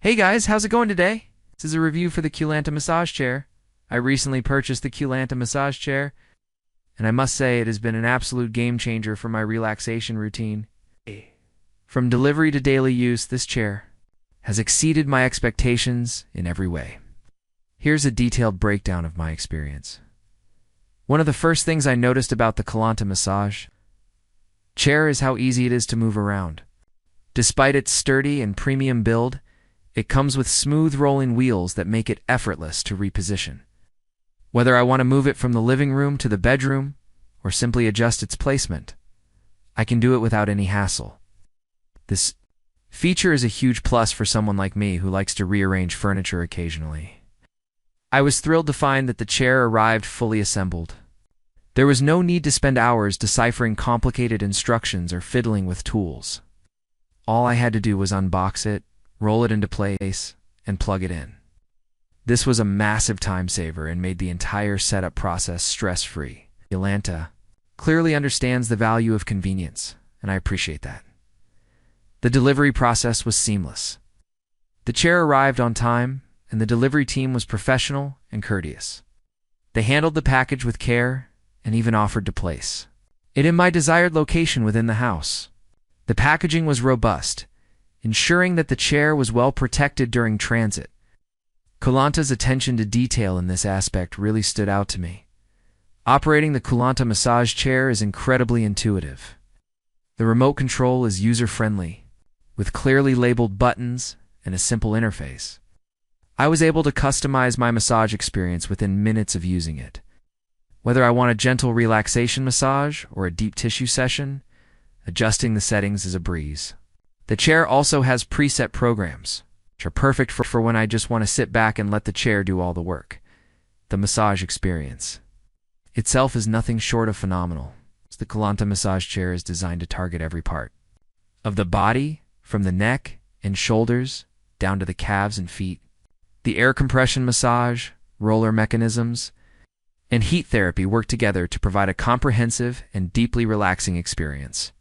Hey guys, how's it going today? This is a review for the Culanta Massage Chair. I recently purchased the Culanta Massage Chair, and I must say it has been an absolute game changer for my relaxation routine. From delivery to daily use, this chair has exceeded my expectations in every way. Here's a detailed breakdown of my experience. One of the first things I noticed about the Culanta Massage Chair is how easy it is to move around. Despite its sturdy and premium build, it comes with smooth rolling wheels that make it effortless to reposition. Whether I want to move it from the living room to the bedroom or simply adjust its placement, I can do it without any hassle. This feature is a huge plus for someone like me who likes to rearrange furniture occasionally. I was thrilled to find that the chair arrived fully assembled. There was no need to spend hours deciphering complicated instructions or fiddling with tools. All I had to do was unbox it, roll it into place, and plug it in. This was a massive time saver and made the entire setup process stress-free. Culanta clearly understands the value of convenience, and I appreciate that. The delivery process was seamless. The chair arrived on time, and the delivery team was professional and courteous. They handled the package with care and even offered to place it in my desired location within the house. The packaging was robust, ensuring that the chair was well protected during transit. Culanta's attention to detail in this aspect really stood out to me. Operating the Culanta Massage Chair is incredibly intuitive. The remote control is user-friendly, with clearly labeled buttons and a simple interface. I was able to customize my massage experience within minutes of using it. Whether I want a gentle relaxation massage or a deep tissue session, adjusting the settings is a breeze. The chair also has preset programs, which are perfect for when I just want to sit back and let the chair do all the work. The massage experience itself is nothing short of phenomenal. The Culanta Massage Chair is designed to target every part of the body, from the neck and shoulders down to the calves and feet. The air compression massage, roller mechanisms, and heat therapy work together to provide a comprehensive and deeply relaxing experience.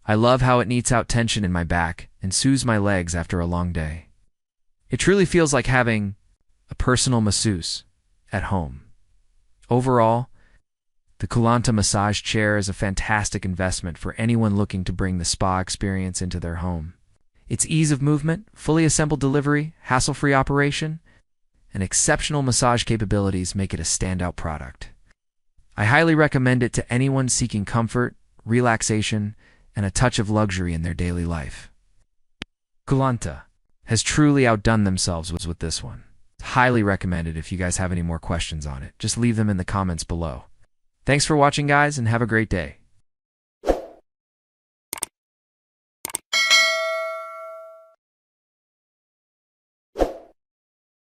I love how it kneads out tension in my back and soothes my legs after a long day. It truly feels like having a personal masseuse at home. Overall, the Culanta Massage Chair is a fantastic investment for anyone looking to bring the spa experience into their home. Its ease of movement, fully assembled delivery, hassle-free operation, and exceptional massage capabilities make it a standout product. I highly recommend it to anyone seeking comfort, relaxation, and a touch of luxury in their daily life. Culanta has truly outdone themselves with this one. Highly recommended. If you guys have any more questions on it, just leave them in the comments below. Thanks for watching, guys, and have a great day.